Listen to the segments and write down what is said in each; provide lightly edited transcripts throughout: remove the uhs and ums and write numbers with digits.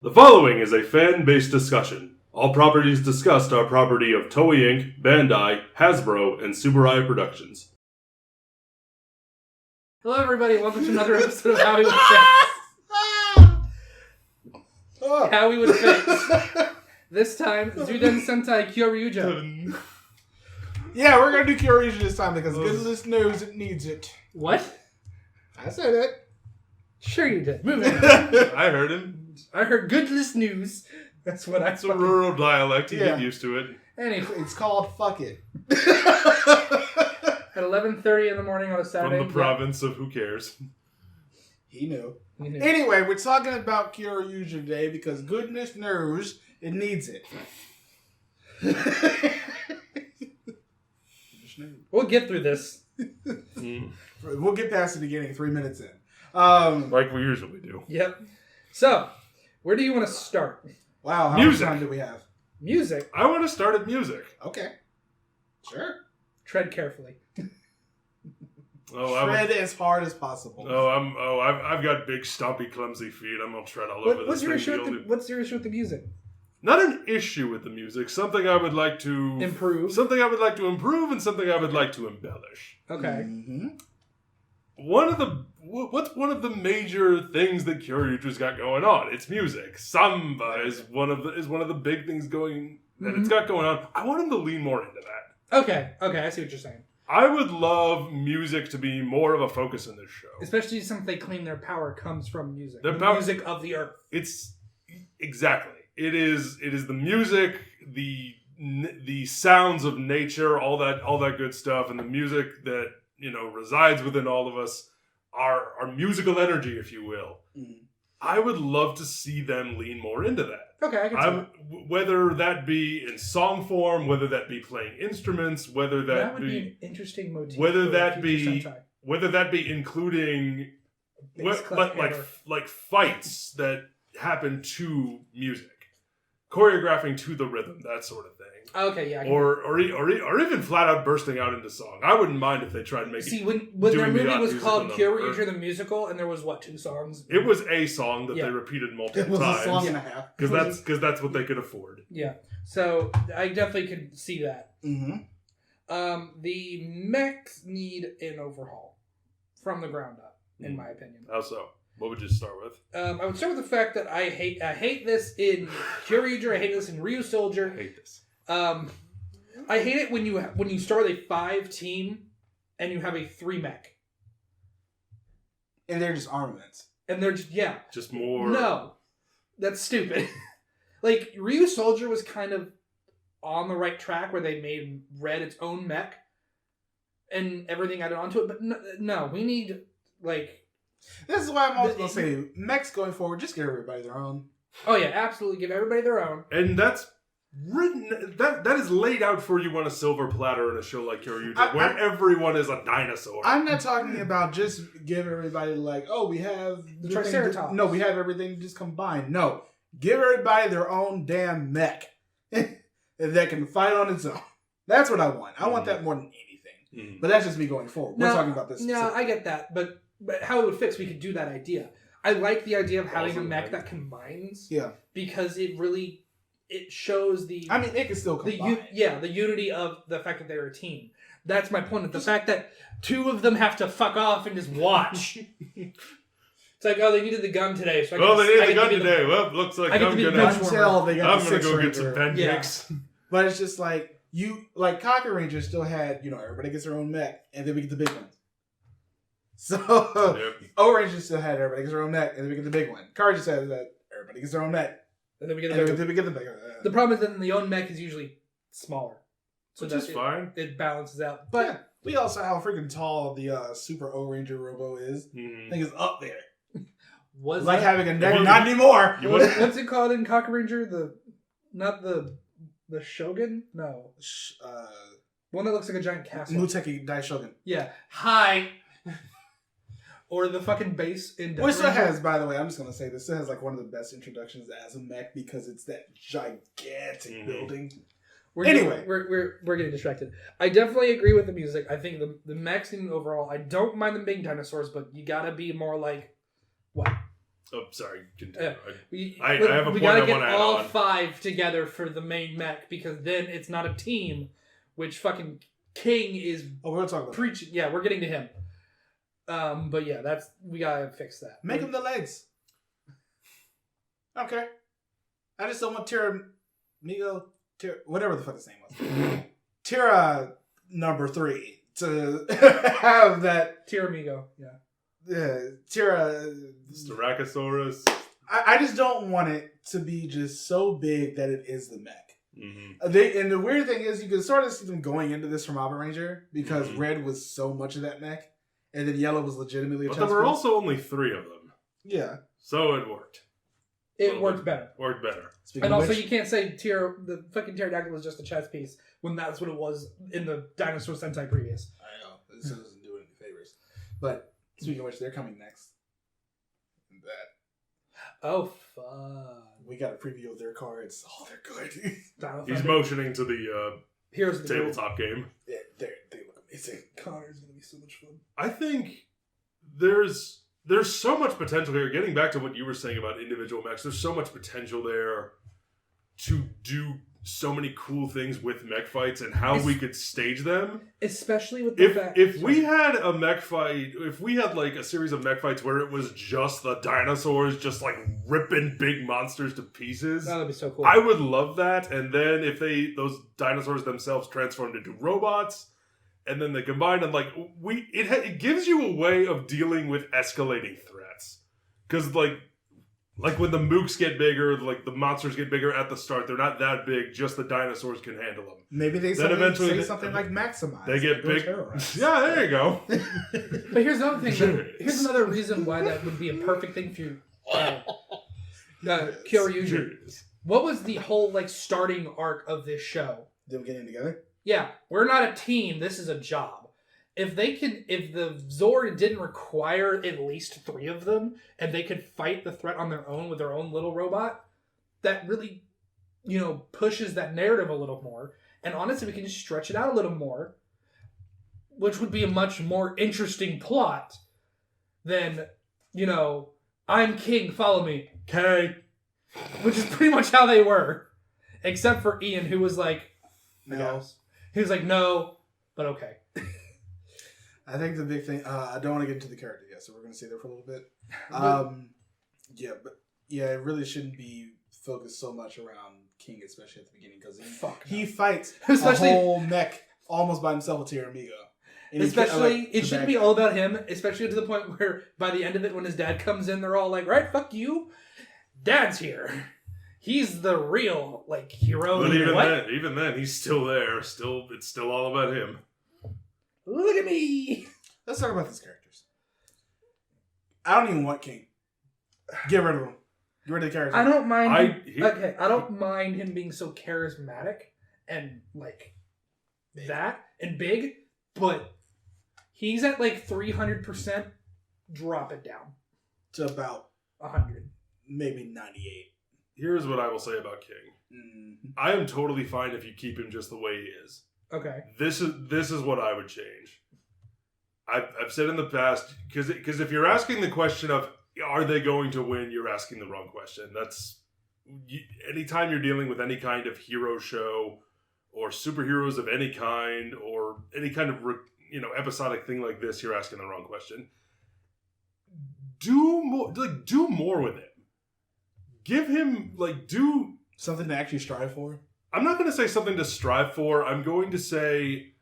The following is a fan-based discussion. All properties discussed are property of Toei Inc., Bandai, Hasbro, and Subaru Productions. Hello everybody, welcome to another episode of How We Would Fix. How We Would Fix. This time, Zuden Sentai Kyoryuger. Yeah, we're gonna do Kyoryuger this time because goodness knows it needs it. What? I said it. Sure you did. Moving on. I heard him. I heard goodness news. That's what I It's a rural dialect, you get used to it. Anyway, It's called Fuck It. at 11:30 in the morning on a Saturday. From the province of who cares. He knew. You know. Anyway, we're talking about Kyoryuger today because goodness knows it needs it. We'll get through this. We'll get past the beginning 3 minutes in. Like we usually do. Yep. So, where do you want to start? Wow, how Music. much time do we have? Music. I want to start at music. Okay. Sure. Tread carefully. Tread as hard as possible. I've got big, stumpy, clumsy feet. I'm gonna tread all over What's this your thing. what's your issue with the music? Not an issue with the music. Something I would like to Improve. Something I would like to improve, and something I would like to embellish. Okay. Mm-hmm. What's one of the major things that Kyoryuger's got going on? It's music. Samba is one of the big things going that it's got going on. I want him to lean more into that. Okay, I see what you're saying. I would love music to be more of a focus in this show. Especially since they claim their power comes from music. Their The power- music of the earth. It's exactly. It is the music, the sounds of nature, all that good stuff, and the music that resides within all of us, our musical energy, if you will. Mm-hmm. I would love to see them lean more into that. Okay, I can see that. Whether that be in song form, whether that be playing instruments, whether That would be an interesting motif. whether for that a be future Sentai. whether that be including Bass clef hammer. like fights that happen to music, choreographing to the rhythm, that sort of thing. Okay, yeah. I can Or even flat out bursting out into song. I wouldn't mind if they tried to make see it. when their doing the movie odd was musical called number. Kyoryuger the Musical, and there was 2 songs. It was a song that Yeah. they repeated It multiple was a times song and a half. because that's what they could afford. Yeah, so I definitely could see that. Mm-hmm. The mechs need an overhaul from the ground up, in my opinion. How so? What would you start with? I would start with the fact that I hate this in Kyoryuger. I hate this in Ryu Soldier. I hate this. I hate it when you start with a 5 team and you have a 3 mech. And they're just armaments. And they're Just more. No. That's stupid. Like, Ryu Soldier was kind of on the right track where they made Red its own mech and everything added onto it, but no, we need, like... This is why I'm always going to say, mechs going forward, just give everybody their own. Oh yeah, absolutely. Give everybody their own. And that's written. That is laid out for you on a silver platter in a show like Kyoryuger, where everyone is a dinosaur. I'm not talking about just give everybody we have the Triceratops. No, we have everything just combined. No, give everybody their own damn mech that can fight on its own. That's what I want. I want that more than anything. But that's just me going forward. We're talking about this. No, I get that, but how it would fix, we could do that idea. I like the idea of having a mech that combines. Yeah, because it shows the. I mean, it can still combine. The unity of the fact that they're a team. That's my point. The fact that 2 of them have to fuck off and just watch. It's like, they needed the gun today, so they needed the gun today. Well, looks like I'm gonna go get some pancakes. Yeah. But it's just like Cocker Ranger still had, everybody gets their own mech, and then we get the big ones. So, O-Ranger still had everybody gets their own mech, and then we get the big one. Car just said that everybody gets their own mech. And then we get the big one. The problem is that the own mech is usually smaller. So which is fine. It balances out. But yeah, we also how freaking tall the Super O-Ranger Robo is. I think it's up there. Was like having a neck. Not anymore. What's it called in Cocker Ranger? Not the Shogun? No. One that looks like a giant castle. Muteki Dai Shogun. Yeah. Hi. Or the fucking base in Which still has, by the way, I'm just going to say this, still has one of the best introductions as a mech because it's that gigantic building. We're getting distracted. I definitely agree with the music. I think the mechs in overall, I don't mind them being dinosaurs, but you gotta be more like, what? Oh, sorry. Continue. We I have a point I gotta want to get add all on. 5 together for the main mech, because then it's not a team, which fucking King is Oh, we'll talk about preaching. Yeah, we're getting to him. But yeah, we gotta fix that. Make him the legs. Okay. I just don't want whatever the fuck his name was. Tira number 3 to have that. Tiramigo, yeah. Tira. Styracosaurus. I just don't want it to be just so big that it is the mech. Mm-hmm. And the weird thing is, you can sort of see them going into this from Power Ranger because red was so much of that mech, and then yellow was legitimately a But chess there were piece. also only 3 of them. Yeah. So it worked. It worked better. Worked better. Speaking And of also, which, you can't say the fucking pterodactyl was just a chess piece when that's what it was in the Dinosaur Sentai previous. I know this doesn't do any favors. But speaking of which, they're coming next. That Oh, fuck. we got a preview of their cards. Oh, they're good. Dino He's Thunder. motioning to the Here's the tabletop game. Yeah, they look amazing. Connor's gonna be so much fun. I think there's so much potential here. Getting back to what you were saying about individual mechs, there's so much potential there to do so many cool things with mech fights and how we could stage them. Especially with the fact... If we had a mech fight, if we had like a series of mech fights where it was just the dinosaurs just like ripping big monsters to pieces, That'd be so cool. I would love that. And then if those dinosaurs themselves transformed into robots, and then they combine and like it gives you a way of dealing with escalating threats, because like when the mooks get bigger, like the monsters get bigger at the start, they're not that big. Just the dinosaurs can handle them. Maybe they eventually say something like Maximize. They get Go big. terrorize. Yeah, there you go. But here's another thing. Here's another reason why that would be a perfect thing for you. Kyoryuger. What was the whole like starting arc of this show? Them getting together. Yeah, we're not a team. This is a job. If the Zord didn't require at least 3 of them, and they could fight the threat on their own with their own little robot, that really, pushes that narrative a little more. And honestly, we can just stretch it out a little more, which would be a much more interesting plot than, I'm king, follow me. Okay. Which is pretty much how they were. Except for Ian, who was like, no. He was like, no, but okay. I think the big thing. I don't want to get into the character yet, so we're going to stay there for a little bit. It really shouldn't be focused so much around King, especially at the beginning, because he fights Especially- a whole mech almost by himself with Tiramigo. And It shouldn't be all about him, especially to the point where by the end of it, when his dad comes in, they're all like, right, fuck you. Dad's here. He's the real, hero. But even then, he's still there. It's still all about him. Look at me. Let's talk about these characters. I don't even want King. Get rid of him. Get rid of the character. I don't mind. I don't mind him being so charismatic and that and big, but he's at 300%. Drop it down to about 100, maybe 98. Here's what I will say about King. Mm-hmm. I am totally fine if you keep him just the way he is. Okay. This is what I would change. I've said in the past, because if you're asking the question of are they going to win, you're asking the wrong question. Anytime you're dealing with any kind of hero show or superheroes of any kind or any kind of episodic thing like this, you're asking the wrong question. Do more with him. Give him do something to actually strive for. I'm not going to say something to strive for. I'm going to say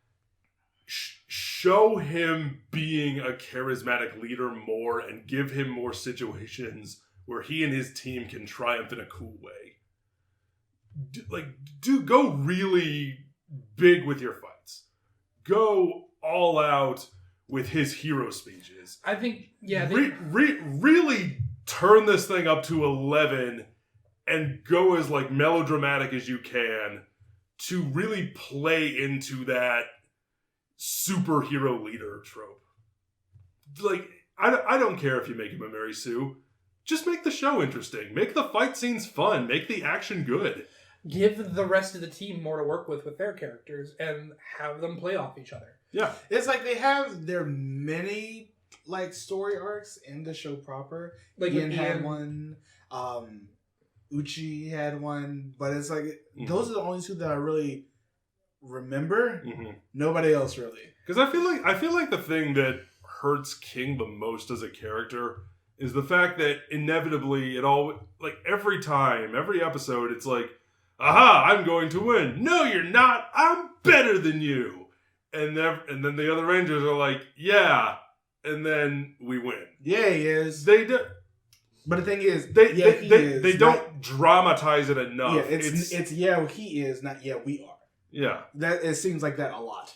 show him being a charismatic leader more and give him more situations where he and his team can triumph in a cool way. Go really big with your fights. Go all out with his hero speeches. I think, really turn this thing up to 11 and go as melodramatic as you can to really play into that superhero leader trope. I don't care if you make him a Mary Sue. Just make the show interesting. Make the fight scenes fun. Make the action good. Give the rest of the team more to work with their characters and have them play off each other. Yeah. It's like they have their many like story arcs in the show proper. Like Ian with had Ian. one. Uchi had one, but it's like those are the only two that I really remember. Nobody else really. Because I feel like the thing that hurts King the most as a character is the fact that inevitably every time, every episode, it's like, aha, I'm going to win. No, you're not. I'm better than you. And then the other Rangers are like, yeah, and then we win. Yeah, he is. They do. But the thing is, they don't dramatize it enough. Yeah, it's he is, not we are. Yeah. That it seems like that a lot.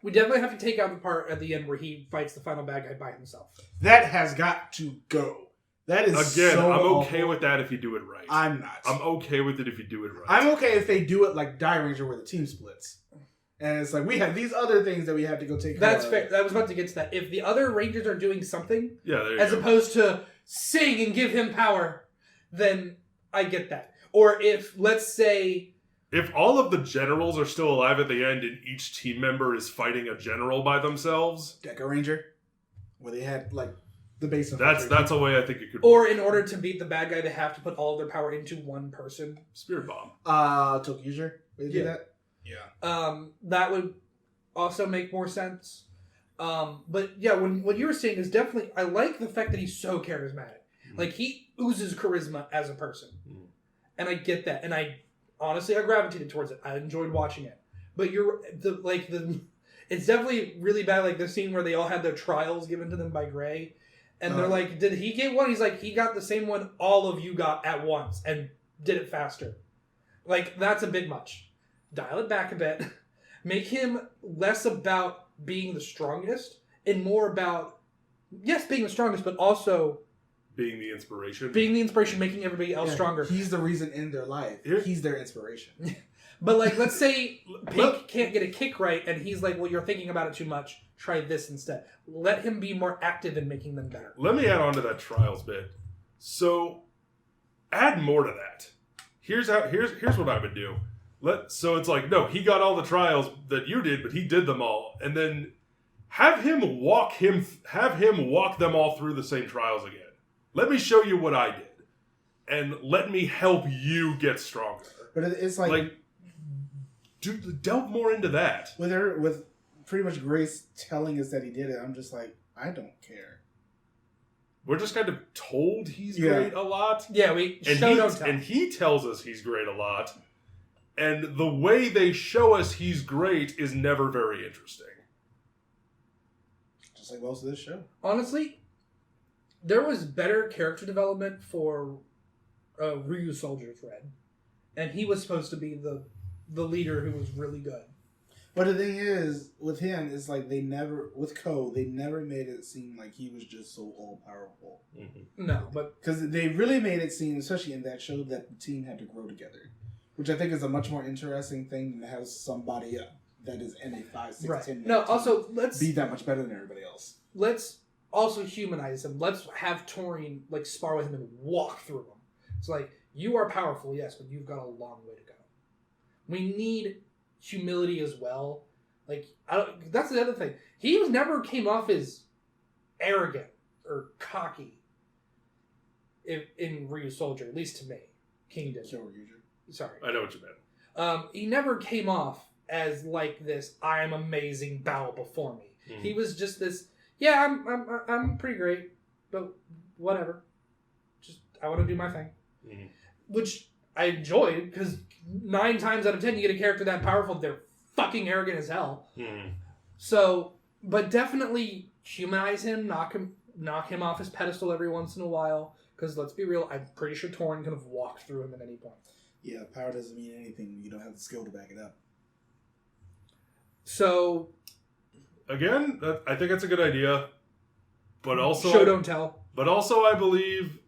We definitely have to take out the part at the end where he fights the final bad guy by himself. That has got to go. That is again. So I'm awful. okay with that if you do it right. I'm not. I'm okay with it if you do it right. I'm okay if they do it like Die Ranger, where the team splits, and it's like we have these other things that we have to go take. That's care of. fair. I was about to get to that. If the other Rangers are doing something, as opposed to sing and give him power, then I get that. Or if, let's say, if all of the generals are still alive at the end and each team member is fighting a general by themselves, Deca Ranger, where they had like the base of that's a way I think it could. Or work. in order to beat the bad guy, they have to put all of their power into one person. Spirit Bomb. Tokucasher. They do that. Yeah. That would also make more sense. But yeah, what you were saying is definitely, I like the fact that he's so charismatic. Like, he oozes charisma as a person. And I get that. And I gravitated towards it. I enjoyed watching it. But it's definitely really bad, like the scene where they all had their trials given to them by Gray. And they're like, did he get one? He's like, he got the same one all of you got at once and did it faster. Like, that's a bit much. Dial it back a bit. Make him less about being the strongest and more about, yes, being the strongest, but also being the inspiration. Making everybody else stronger. He's the reason in their life. He's their inspiration. But, like, let's say Pink can't get a kick right, and he's like, well, you're thinking about it too much. Try this instead. Let him be more active in making them better. Let me add on to that trials bit. So, add more to that. Here's what I would do. So it's like, no, he got all the trials that you did, but he did them all. And then have him walk them all through the same trials again. Let me show you what I did. And let me help you get stronger. But it's like delve more into that. With pretty much Grace telling us that he did it, I'm just like, I don't care. We're just kind of told he's great a lot. Yeah, and he tells us he's great a lot. And the way they show us he's great is never very interesting. Just like most of this show. Honestly, there was better character development for Ryu Soldier's Red. And he was supposed to be the leader who was really good. But the thing is, with him, it's like they never made it seem like he was just so all-powerful. Mm-hmm. No, but... Because they really made it seem, especially in that show, that the team had to grow together. Which I think is a much more interesting thing than to have somebody that is in a 5, 6, 10 No, also, let's... be that much better than everybody else. Let's also humanize him. Let's have Taurine, like, spar with him and walk through him. It's like, you are powerful, yes, but you've got a long way to go. We need humility as well. Like, that's the other thing. He never came off as arrogant or cocky in Ryu Soldier, at least to me. King did. Kyoryuger. Sorry. I know what you meant. He never came off as like this, I am amazing, bow before me. Mm-hmm. He was just this, yeah, I'm pretty great, but whatever. Just, I want to do my thing. Mm-hmm. Which I enjoyed, because 9 times out of 10 you get a character that powerful, they're fucking arrogant as hell. Mm-hmm. So, but definitely humanize him, knock him off his pedestal every once in a while, because let's be real, I'm pretty sure Torin could have walked through him at any point. Yeah, power doesn't mean anything when you don't have the skill to back it up. So, again, I think that's a good idea, but also show don't tell. But also, I believe,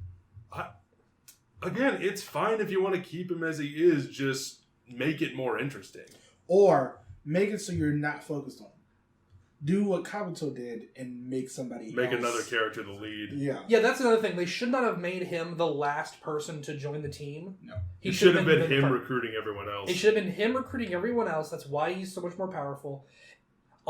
again, it's fine if you want to keep him as he is. Just make it more interesting, or make it so you're not focused on him. Do what Kabuto did and make another character the lead. Yeah, that's another thing. They should not have made him the last person to join the team. No. It should have been him recruiting everyone else. It should have been him recruiting everyone else. That's why he's so much more powerful.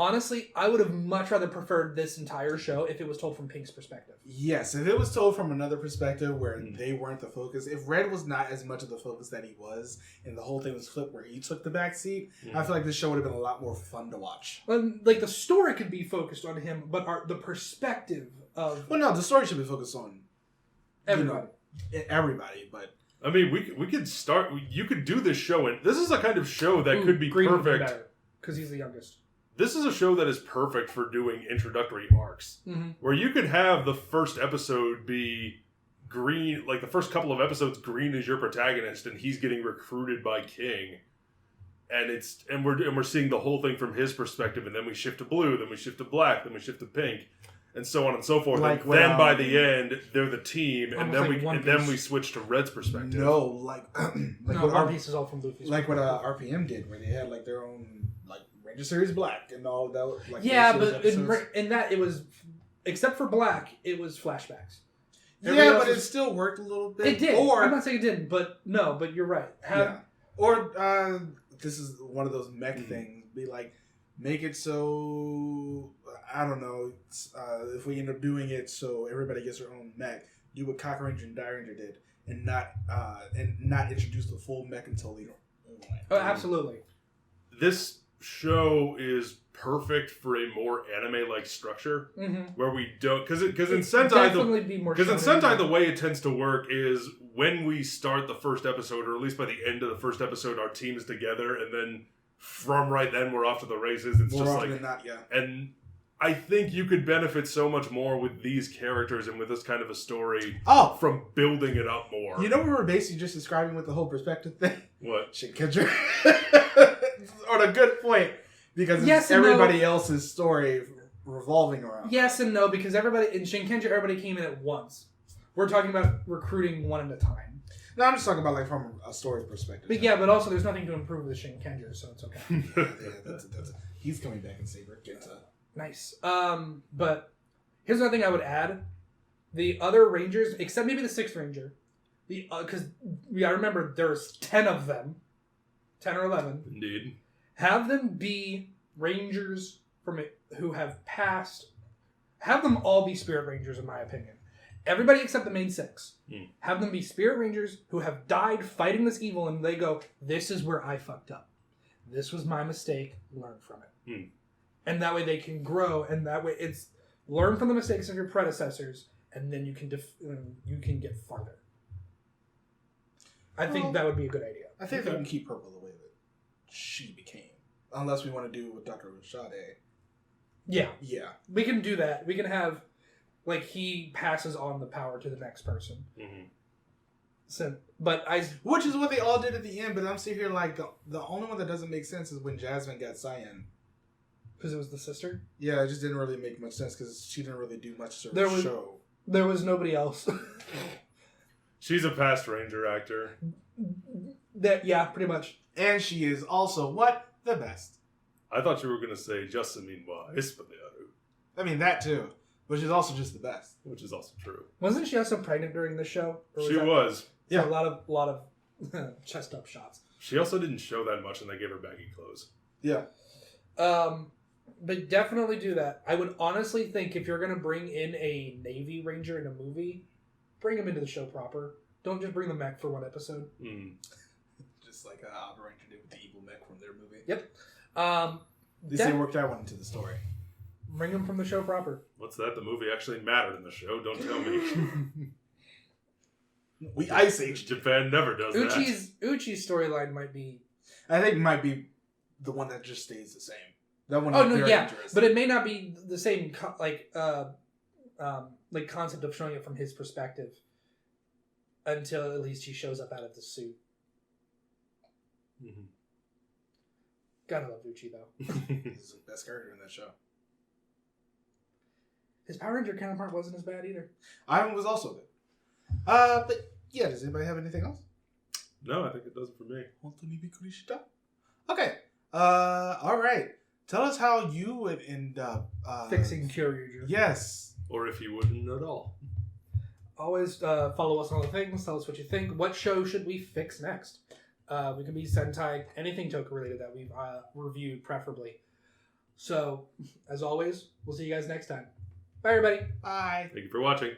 Honestly, I would have much rather preferred this entire show if it was told from Pink's perspective. Yes, if it was told from another perspective where they weren't the focus, if Red was not as much of the focus that he was, and the whole thing was flipped where he took the back seat, I feel like this show would have been a lot more fun to watch. Like, the story could be focused on him, but the perspective of... Well, no, the story should be focused on everybody. Everybody, but... I mean, we could start... You could do this show, and this is a kind of show that could be perfect. Because he's the youngest. This is a show that is perfect for doing introductory arcs. Mm-hmm. Where you could have the first episode be Green, like the first couple of episodes, Green is your protagonist, and he's getting recruited by King. And we're seeing the whole thing from his perspective, and then we shift to Blue, then we shift to Black, then we shift to Pink, and so on and so forth. Like and then by the end, they're the team, and then we switch to Red's perspective. No, like One Piece is all from Luffy's. Like what RPM did, where they had like their own like Ranger Series Black and all that. Like yeah, but in that it was, except for Black, it was flashbacks. Yeah, but it still worked a little bit. It did. Or, I'm not saying it didn't, but you're right. Or this is one of those mech things. Be like, make it so, I don't know, if we end up doing it so everybody gets their own mech, do what Cock Ranger and Die Ranger did, and not introduce the full mech until later. Oh, absolutely. This show is perfect for a more anime-like structure, where we don't, because in Sentai, the way it tends to work is when we start the first episode, or at least by the end of the first episode, our team is together, and then from right then we're off to the races. It's more just often like, than not, yeah. And I think you could benefit so much more with these characters and with this kind of a story. From building it up more. You know what we were basically just describing with the whole perspective thing? What? Shinkenger. On a good point. Because it's everybody else's story revolving around. Yes and no, because everybody in Shinkenger, everybody came in at once. We're talking about recruiting one at a time. No, I'm just talking about like from a story perspective. But yeah, but also there's nothing to improve with Shinkenger, so it's okay. He's coming back in Saber. Nice. But here's another thing I would add: the other Rangers, except maybe the 6th Ranger, because I remember there's 10 of them, 10 or 11. Indeed. Have them be Rangers who have passed. Have them all be Spirit Rangers, in my opinion. Everybody except the main 6. Have them be Spirit Rangers who have died fighting this evil, and they go, "This is where I fucked up. This was my mistake. Learn from it." And that way they can grow, and that way it's learn from the mistakes of your predecessors, and then you can get farther. I think that would be a good idea. I think they can keep Purple the way that she became. Unless we want to do with Dr. Rashade. Yeah. Yeah. We can do that. We can have, like, he passes on the power to the next person. So, which is what they all did at the end, but I'm sitting here like, the only one that doesn't make sense is when Jasmine got Cyan. Because it was the sister? Yeah, it just didn't really make much sense because she didn't really do much to the show. There was nobody else. She's a past Ranger actor. Yeah, pretty much. And she is also, what? The best. I thought you were going to say Jasmine wa Espadero. I mean, that too. But she's also just the best. Which is also true. Wasn't she also pregnant during the show? She was. Yeah. A lot of chest up shots. She also didn't show that much and they gave her baggy clothes. Yeah. But definitely do that. I would honestly think if you're going to bring in a Navy Ranger in a movie, bring him into the show proper. Don't just bring the mech for one episode. Just like Alpha Ranger did with the evil mech from their movie. Yep. At least they worked that one into the story. Bring him from the show proper. What's that? The movie actually mattered in the show. Don't tell me. We Ice Age. Japan never does that. Uchi's storyline might be... I think it might be the one that just stays the same. That one. But it may not be the same concept of showing it from his perspective until at least he shows up out of the suit. Gotta love Uchi though. He's the best character in that show. His Power Ranger counterpart wasn't as bad either. Ivan was also good. But yeah, does anybody have anything else? No, I think it does it for me. Okay. All right. Tell us how you would end up fixing Kyoryuger. Yes. Or if you wouldn't at all. Always follow us on all the things. Tell us what you think. What show should we fix next? We could be Sentai, anything Toku related that we've reviewed, preferably. So, as always, we'll see you guys next time. Bye, everybody. Bye. Thank you for watching.